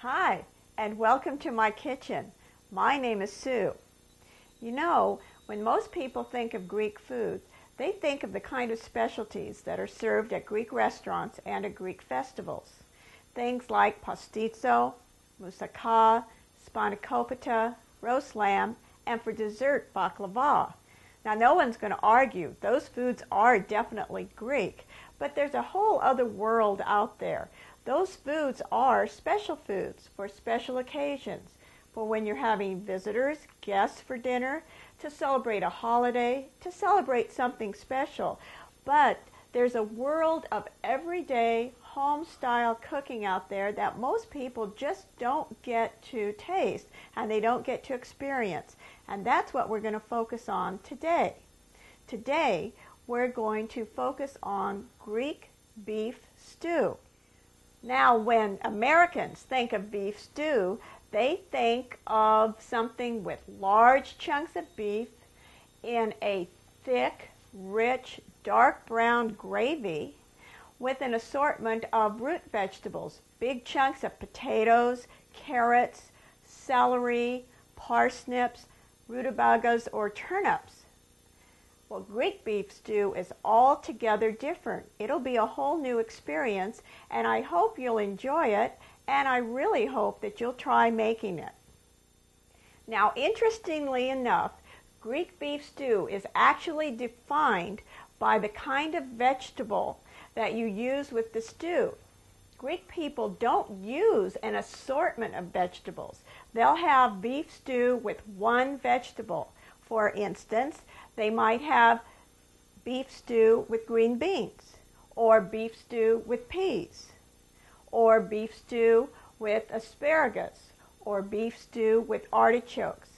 Hi, and welcome to my kitchen. My name is Sue. You know, when most people think of Greek food, they think of the kind of specialties that are served at Greek restaurants and at Greek festivals. Things like pastizo, moussaka, spanakopita, roast lamb, and for dessert, baklava. Now, no one's going to argue. Those foods are definitely Greek, but there's a whole other world out there. Those foods are special foods for special occasions, for when you're having visitors, guests for dinner, to celebrate a holiday, to celebrate something special. But there's a world of everyday home-style cooking out there that most people just don't get to taste and they don't get to experience. And that's what we're going to focus on today. Today, we're going to focus on Greek beef stew. Now, when Americans think of beef stew, they think of something with large chunks of beef in a thick, rich, dark brown gravy with an assortment of root vegetables, big chunks of potatoes, carrots, celery, parsnips, rutabagas, or turnips. Well, Greek beef stew is altogether different. It'll be a whole new experience, and I hope you'll enjoy it, and I really hope that you'll try making it. Now, interestingly enough, Greek beef stew is actually defined by the kind of vegetable that you use with the stew. Greek people don't use an assortment of vegetables. They'll have beef stew with one vegetable. For instance, they might have beef stew with green beans, or beef stew with peas, or beef stew with asparagus, or beef stew with artichokes.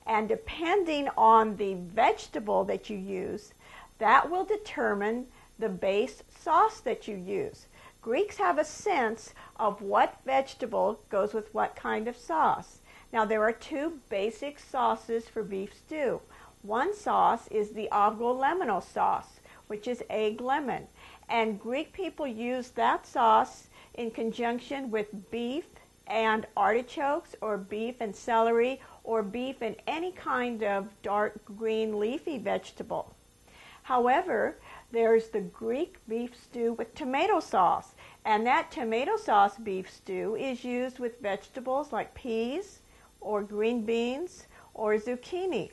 And depending on the vegetable that you use, that will determine the base sauce that you use. Greeks have a sense of what vegetable goes with what kind of sauce. Now, there are two basic sauces for beef stew. One sauce is the avgolemino sauce, which is egg lemon. And Greek people use that sauce in conjunction with beef and artichokes, or beef and celery, or beef and any kind of dark green leafy vegetable. However, there's the Greek beef stew with tomato sauce. And that tomato sauce beef stew is used with vegetables like peas, or green beans, or zucchini.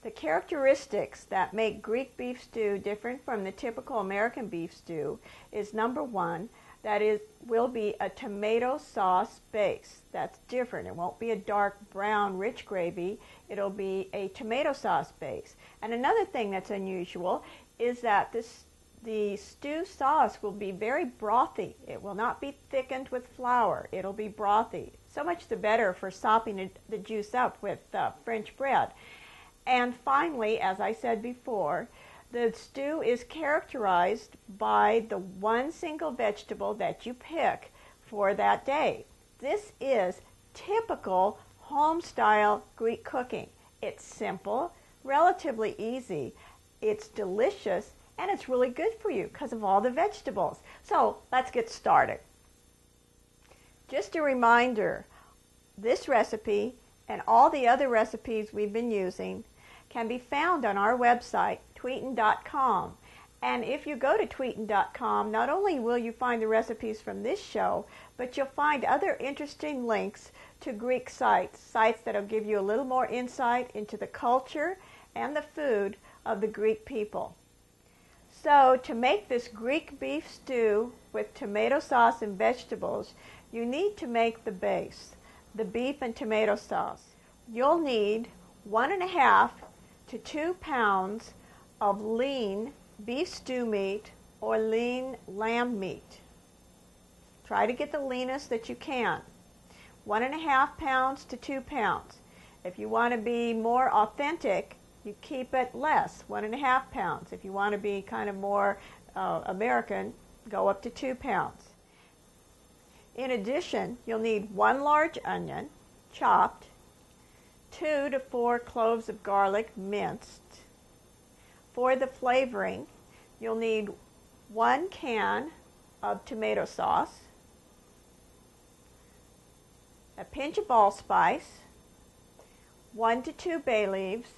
The characteristics that make Greek beef stew different from the typical American beef stew is, number one, that it will be a tomato sauce base. That's different. It won't be a dark brown rich gravy. It'll be a tomato sauce base. And another thing that's unusual is that the stew sauce will be very brothy. It will not be thickened with flour. It'll be brothy. So much the better for sopping the juice up with French bread. And finally, as I said before, the stew is characterized by the one single vegetable that you pick for that day. This is typical home-style Greek cooking. It's simple, relatively easy, it's delicious, and it's really good for you because of all the vegetables. So let's get started. Just a reminder, this recipe and all the other recipes we've been using can be found on our website, Tweeton.com. And if you go to Tweeton.com, not only will you find the recipes from this show, but you'll find other interesting links to Greek sites that'll give you a little more insight into the culture and the food of the Greek people. So to make this Greek beef stew with tomato sauce and vegetables, you need to make the base, the beef and tomato sauce. You'll need 1.5 to 2 pounds of lean beef stew meat or lean lamb meat. Try to get the leanest that you can. 1.5 pounds to 2 pounds. If you want to be more authentic, you keep it less, 1.5 pounds. If you want to be kind of more American, go up to 2 pounds. In addition, you'll need 1 large onion, chopped, 2 to 4 cloves of garlic, minced. For the flavoring, you'll need 1 can of tomato sauce, a pinch of allspice, 1 to 2 bay leaves,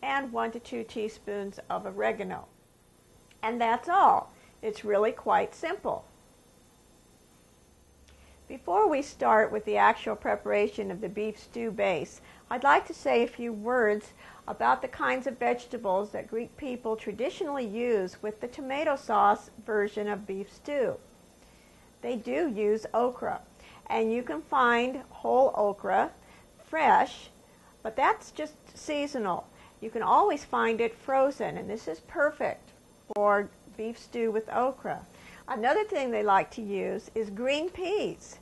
and 1 to 2 teaspoons of oregano. And that's all. It's really quite simple. Before we start with the actual preparation of the beef stew base, I'd like to say a few words about the kinds of vegetables that Greek people traditionally use with the tomato sauce version of beef stew. They do use okra, and you can find whole okra, fresh, but that's just seasonal. You can always find it frozen, and this is perfect for beef stew with okra. Another thing they like to use is green peas.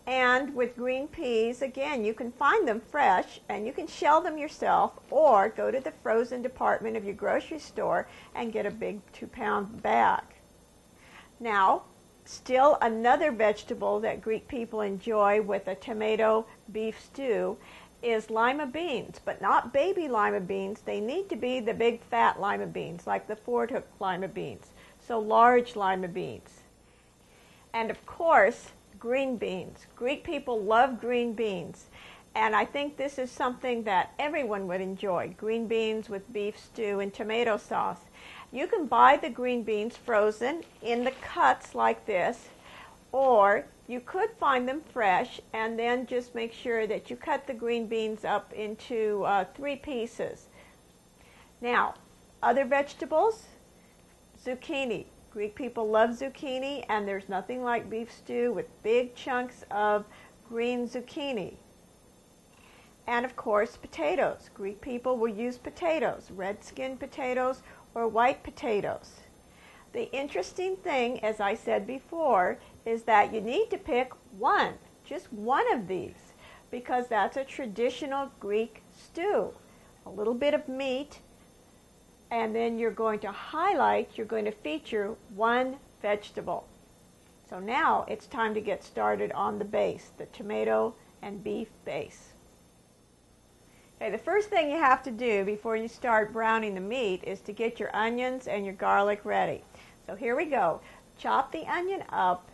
And with green peas, again, you can find them fresh, and you can shell them yourself or go to the frozen department of your grocery store and get a big 2-pound bag. Now, still another vegetable that Greek people enjoy with a tomato beef stew is lima beans, but not baby lima beans. They need to be the big fat lima beans, like the Ford Hook lima beans. So large lima beans. And of course, green beans. Greek people love green beans. And I think this is something that everyone would enjoy, green beans with beef stew and tomato sauce. You can buy the green beans frozen in the cuts like this, or you could find them fresh, and then just make sure that you cut the green beans up into 3 pieces. Now, other vegetables, zucchini. Greek people love zucchini, and there's nothing like beef stew with big chunks of green zucchini. And of course, potatoes. Greek people will use potatoes, red-skinned potatoes or white potatoes. The interesting thing, as I said before, is that you need to pick one, just one of these, because that's a traditional Greek stew. A little bit of meat, and then you're going to feature one vegetable. So now it's time to get started on the base, the tomato and beef base. Okay, the first thing you have to do before you start browning the meat is to get your onions and your garlic ready. So here we go. Chop the onion up,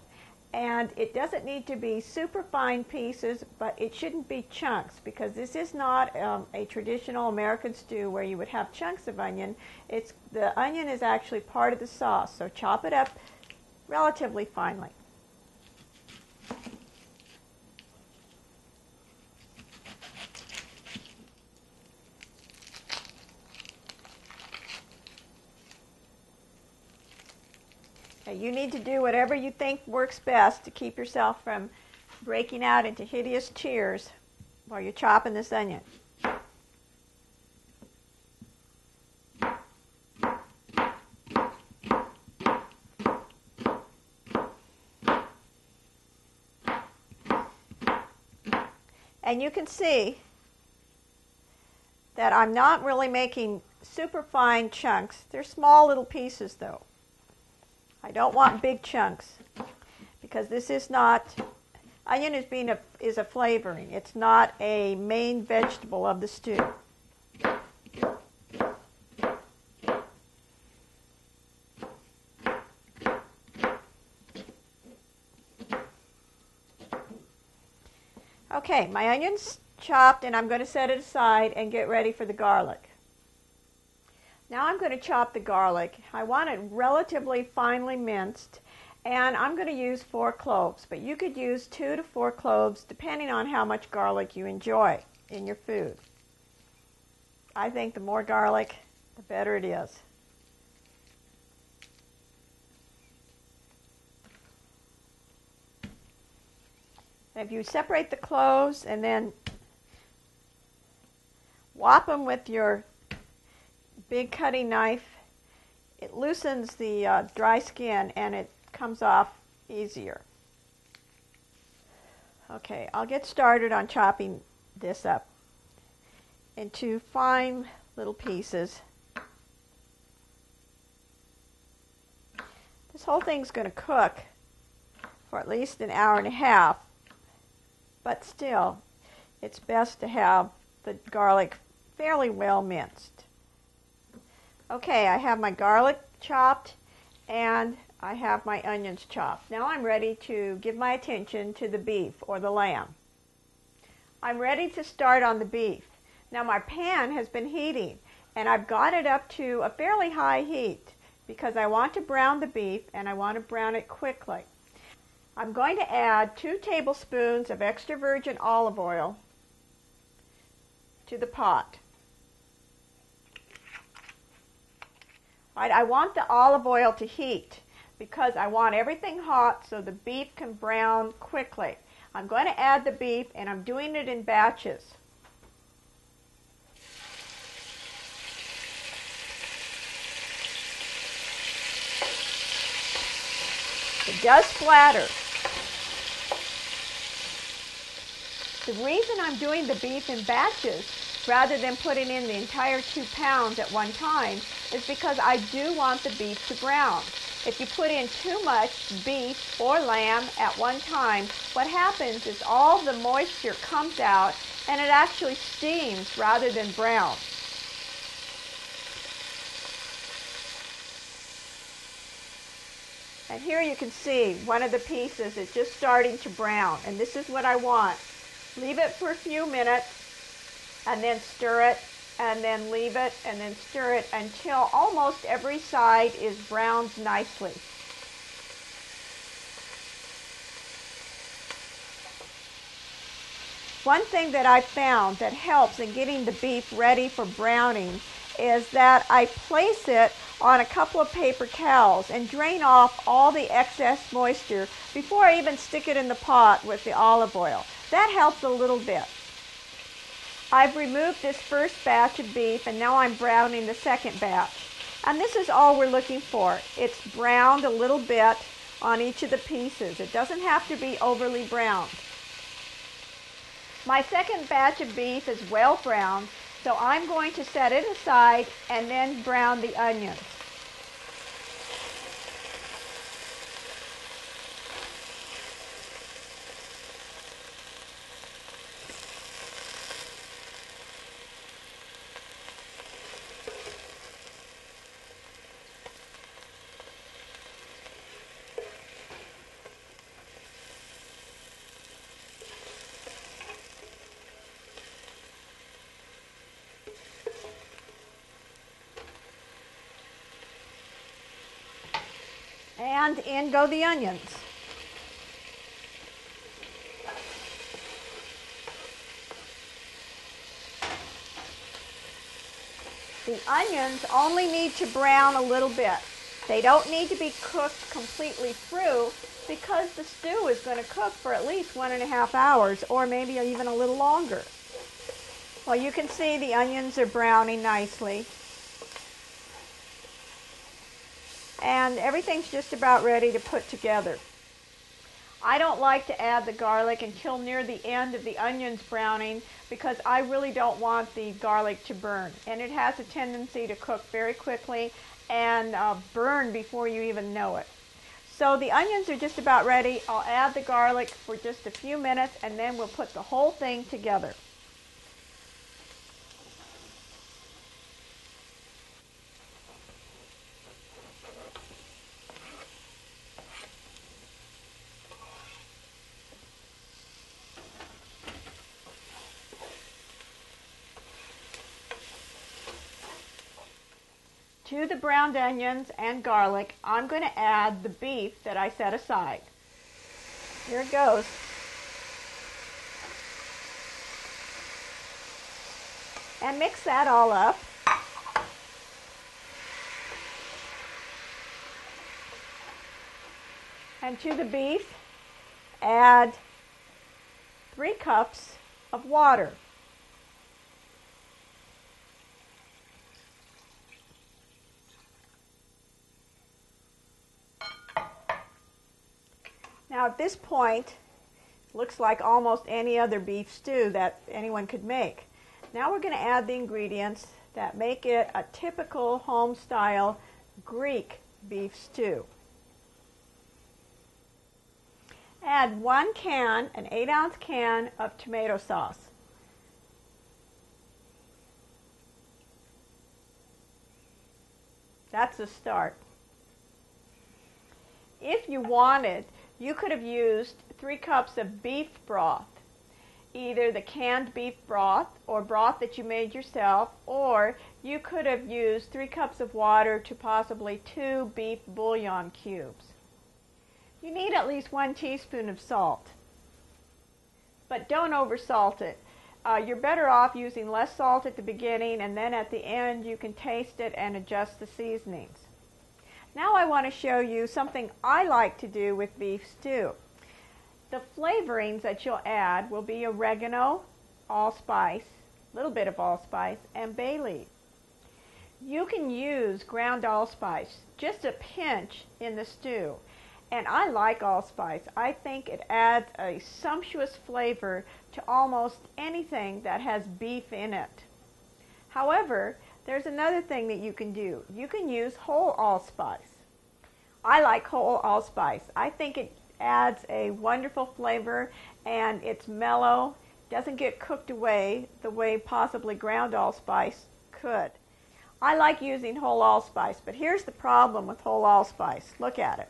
and it doesn't need to be super fine pieces, but it shouldn't be chunks, because this is not a traditional American stew where you would have chunks of onion. The onion is actually part of the sauce, so chop it up relatively finely. You need to do whatever you think works best to keep yourself from breaking out into hideous cheers while you're chopping this onion. And you can see that I'm not really making super fine chunks. They're small little pieces though. I don't want big chunks, because this is not, onion is a flavoring. It's not a main vegetable of the stew. Okay, my onion's chopped, and I'm going to set it aside and get ready for the garlic. Now I'm going to chop the garlic. I want it relatively finely minced, and I'm going to use 4 cloves, but you could use 2 to 4 cloves depending on how much garlic you enjoy in your food. I think the more garlic, the better it is. If you separate the cloves and then whop them with your big cutting knife, it loosens the dry skin and it comes off easier. Okay, I'll get started on chopping this up into fine little pieces. This whole thing's going to cook for at least an hour and a half, but still, it's best to have the garlic fairly well minced. Okay, I have my garlic chopped and I have my onions chopped. Now I'm ready to give my attention to the beef or the lamb. I'm ready to start on the beef. Now my pan has been heating and I've got it up to a fairly high heat because I want to brown the beef and I want to brown it quickly. I'm going to add 2 tablespoons of extra virgin olive oil to the pot. Right, I want the olive oil to heat because I want everything hot so the beef can brown quickly. I'm going to add the beef and I'm doing it in batches. It does splatter. The reason I'm doing the beef in batches rather than putting in the entire 2 pounds at one time is because I do want the beef to brown. If you put in too much beef or lamb at one time, what happens is all the moisture comes out and it actually steams rather than brown. And here you can see one of the pieces is just starting to brown, and this is what I want. Leave it for a few minutes and then stir it and then leave it and then stir it until almost every side is browned nicely. One thing that I found that helps in getting the beef ready for browning is that I place it on a couple of paper towels and drain off all the excess moisture before I even stick it in the pot with the olive oil. That helps a little bit. I've removed this first batch of beef and now I'm browning the second batch. And this is all we're looking for. It's browned a little bit on each of the pieces. It doesn't have to be overly browned. My second batch of beef is well browned, so I'm going to set it aside and then brown the onions. And in go the onions. The onions only need to brown a little bit. They don't need to be cooked completely through because the stew is going to cook for at least 1.5 hours or maybe even a little longer. Well, you can see the onions are browning nicely. And everything's just about ready to put together. I don't like to add the garlic until near the end of the onions browning because I really don't want the garlic to burn. And it has a tendency to cook very quickly and burn before you even know it. So the onions are just about ready. I'll add the garlic for just a few minutes and then we'll put the whole thing together. To the browned onions and garlic, I'm going to add the beef that I set aside. Here it goes. And mix that all up. And to the beef, add 3 cups of water. Now at this point, it looks like almost any other beef stew that anyone could make. Now we're going to add the ingredients that make it a typical home-style Greek beef stew. Add 1 can, an 8-ounce can of tomato sauce. That's a start. If you wanted, you could have used 3 cups of beef broth. either the canned beef broth or broth that you made yourself, or you could have used 3 cups of water to possibly 2 beef bouillon cubes. You need at least 1 teaspoon of salt, but don't oversalt it. You're better off using less salt at the beginning, and then at the end you can taste it and adjust the seasonings. Now I want to show you something I like to do with beef stew. The flavorings that you'll add will be oregano, allspice, a little bit of allspice, and bay leaf. You can use ground allspice, just a pinch in the stew. And I like allspice. I think it adds a sumptuous flavor to almost anything that has beef in it. However, there's another thing that you can do. You can use whole allspice. I like whole allspice. I think it adds a wonderful flavor, and it's mellow, doesn't get cooked away the way possibly ground allspice could. I like using whole allspice, but here's the problem with whole allspice. Look at it.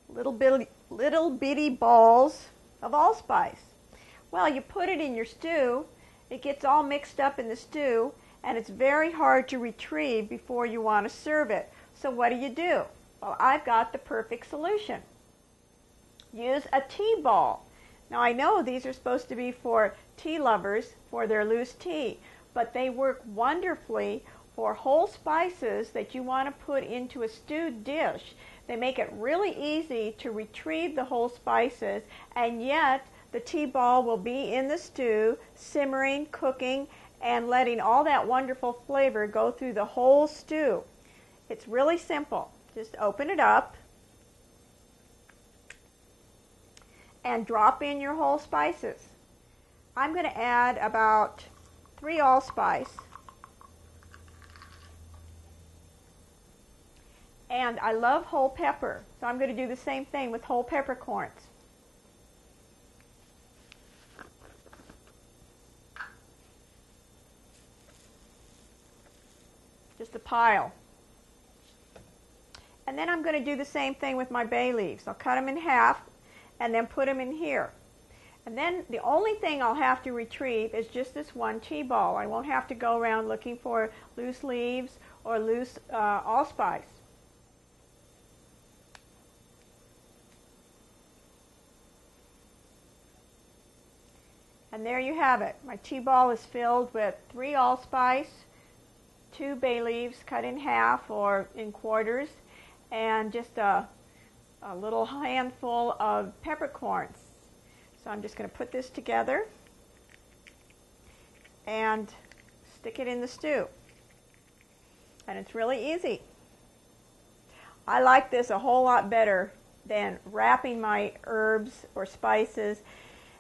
Little bitty balls of allspice. Well, you put it in your stew, it gets all mixed up in the stew, and it's very hard to retrieve before you want to serve it. So what do? Well, I've got the perfect solution. Use a tea ball. Now I know these are supposed to be for tea lovers, for their loose tea, but they work wonderfully for whole spices that you want to put into a stewed dish. They make it really easy to retrieve the whole spices, and yet the tea ball will be in the stew, simmering, cooking, and letting all that wonderful flavor go through the whole stew. It's really simple. Just open it up and drop in your whole spices. I'm going to add about 3 allspice. And I love whole pepper, so I'm going to do the same thing with whole peppercorns. Just a pile. And then I'm going to do the same thing with my bay leaves. I'll cut them in half and then put them in here. And then the only thing I'll have to retrieve is just this 1 tea ball. I won't have to go around looking for loose leaves or loose allspice. And there you have it. My tea ball is filled with 3 allspice, 2 bay leaves cut in half or in quarters, and just a little handful of peppercorns. So I'm just going to put this together and stick it in the stew. And it's really easy. I like this a whole lot better than wrapping my herbs or spices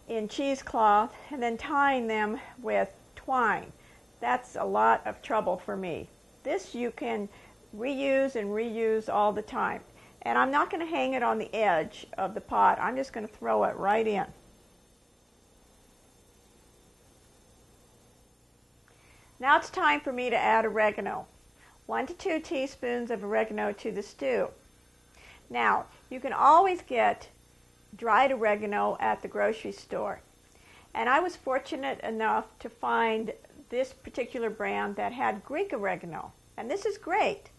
in cheesecloth and then tying them with twine. That's a lot of trouble for me. This you can reuse and reuse all the time. And I'm not going to hang it on the edge of the pot. I'm just going to throw it right in. Now it's time for me to add oregano. 1 to 2 teaspoons of oregano to the stew. Now, you can always get dried oregano at the grocery store. And I was fortunate enough to find this particular brand that had Greek oregano. And this is great.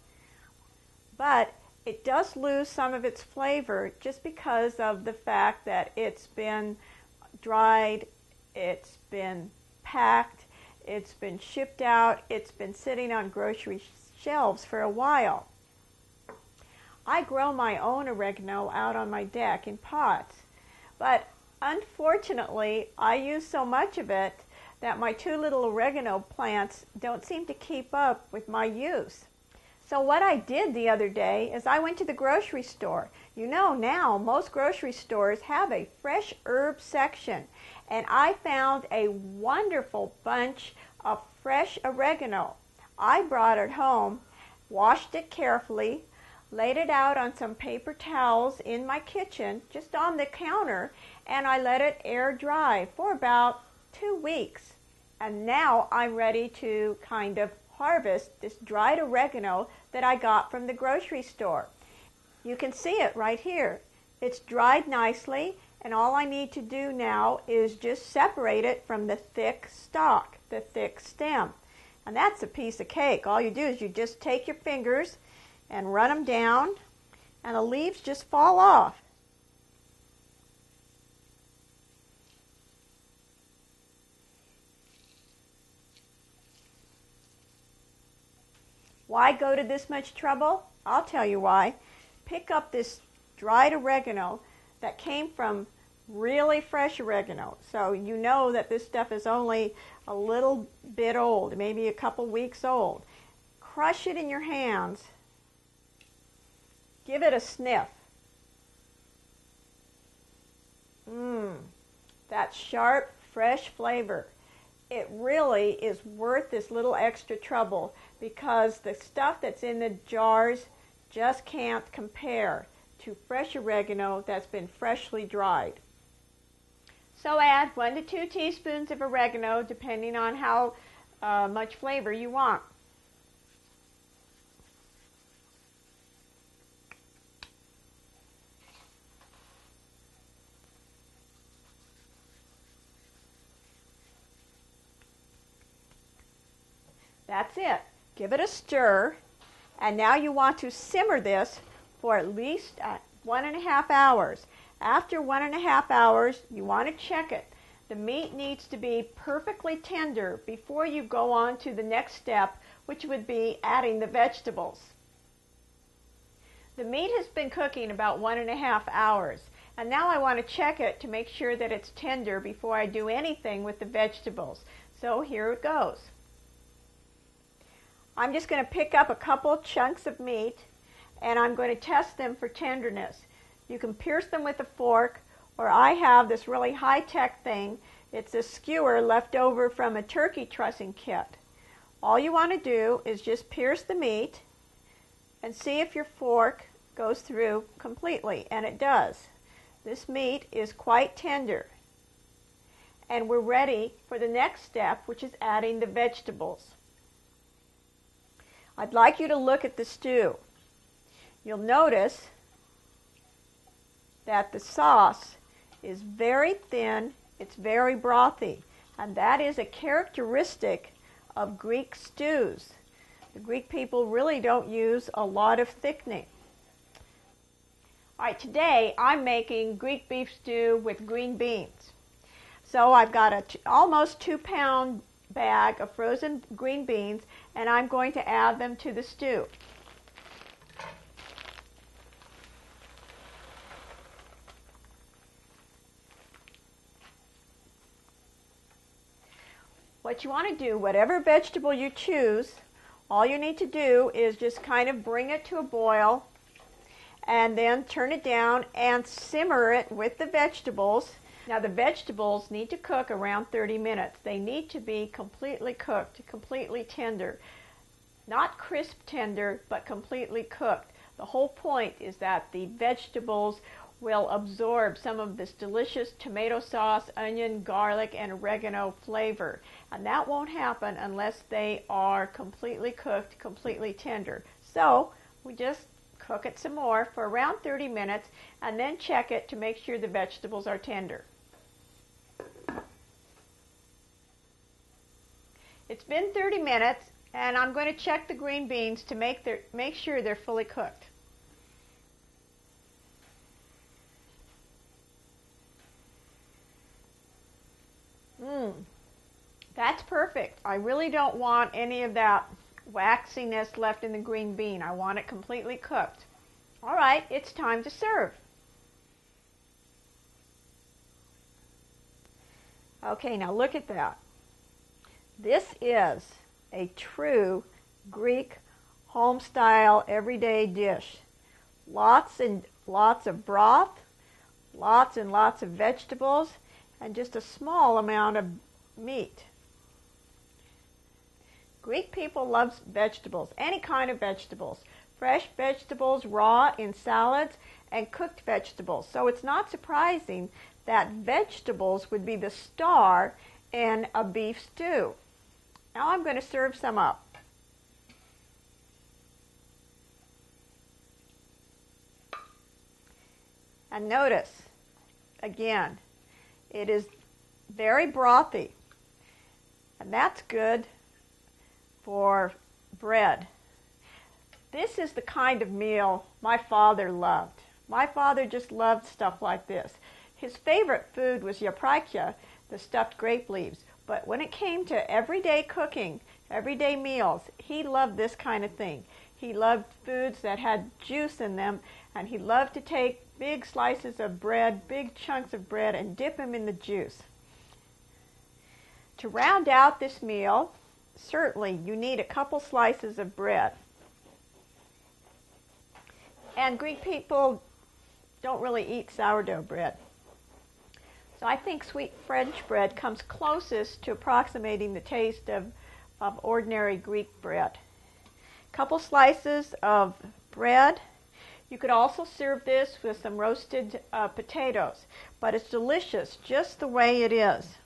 But it does lose some of its flavor just because of the fact that it's been dried, it's been packed, it's been shipped out, it's been sitting on grocery shelves for a while. I grow my own oregano out on my deck in pots, but unfortunately I use so much of it that my 2 little oregano plants don't seem to keep up with my use. So what I did the other day is I went to the grocery store. You know, now most grocery stores have a fresh herb section, and I found a wonderful bunch of fresh oregano. I brought it home, washed it carefully, laid it out on some paper towels in my kitchen, just on the counter, and I let it air dry for about 2 weeks. And now I'm ready to kind of harvest this dried oregano that I got from the grocery store. You can see it right here. It's dried nicely And all I need to do now is just separate it from the thick stalk, the thick stem. And that's a piece of cake. All you do is you just take your fingers and run them down, and the leaves just fall off. Why go to this much trouble? I'll tell you why. Pick up this dried oregano that came from really fresh oregano. So you know that this stuff is only a little bit old, maybe a couple weeks old. Crush it in your hands. Give it a sniff. That sharp, fresh flavor. It really is worth this little extra trouble because the stuff that's in the jars just can't compare to fresh oregano that's been freshly dried. So add 1 to 2 teaspoons of oregano depending on how much flavor you want. That's it. Give it a stir, and now you want to simmer this for at least 1.5 hours. After 1.5 hours, you want to check it. The meat needs to be perfectly tender before you go on to the next step, which would be adding the vegetables. The meat has been cooking about 1.5 hours, and now I want to check it to make sure that it's tender before I do anything with the vegetables. So here it goes. I'm just going to pick up a couple chunks of meat, and I'm going to test them for tenderness. You can pierce them with a fork, or I have this really high-tech thing. It's a skewer left over from a turkey trussing kit. All you want to do is just pierce the meat and see if your fork goes through completely, and it does. This meat is quite tender. And we're ready for the next step, which is adding the vegetables. I'd like you to look at the stew. You'll notice that the sauce is very thin, it's very brothy, and that is a characteristic of Greek stews. The Greek people really don't use a lot of thickening. All right, today I'm making Greek beef stew with green beans. So I've got a almost 2-pound bag of frozen green beans, and I'm going to add them to the stew. What you want to do, whatever vegetable you choose, all you need to do is just kind of bring it to a boil and then turn it down and simmer it with the vegetables. Now the vegetables need to cook around 30 minutes. They need to be completely cooked, completely tender. Not crisp tender, but completely cooked. The whole point is that the vegetables will absorb some of this delicious tomato sauce, onion, garlic, and oregano flavor. And that won't happen unless they are completely cooked, completely tender. So we just cook it some more for around 30 minutes and then check it to make sure the vegetables are tender. It's been 30 minutes, and I'm going to check the green beans to make sure they're fully cooked. That's perfect. I really don't want any of that waxiness left in the green bean. I want it completely cooked. All right, it's time to serve. Okay, now look at that. This is a true Greek home-style everyday dish. Lots and lots of broth, lots and lots of vegetables, and just a small amount of meat. Greek people love vegetables, any kind of vegetables. Fresh vegetables, raw in salads, and cooked vegetables. So it's not surprising that vegetables would be the star in a beef stew. Now I'm going to serve some up. And notice, again. It is very brothy, and that's good for bread. This is the kind of meal my father loved. My father just loved stuff like this. His favorite food was yaprakia, the stuffed grape leaves. But when it came to everyday cooking, everyday meals, he loved this kind of thing. He loved foods that had juice in them, and he loved to take big slices of bread, big chunks of bread, and dip them in the juice. To round out this meal, certainly you need a couple slices of bread. And Greek people don't really eat sourdough bread. So I think sweet French bread comes closest to approximating the taste of ordinary Greek bread. A couple slices of bread. You could also serve this with some roasted potatoes, but it's delicious just the way it is.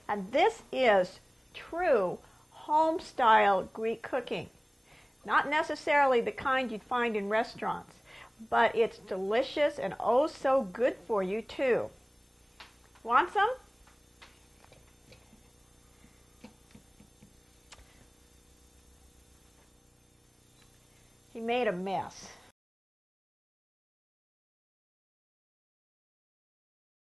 And this is true home-style Greek cooking. Not necessarily the kind you'd find in restaurants, but it's delicious and oh so good for you too. Want some? He made a mess.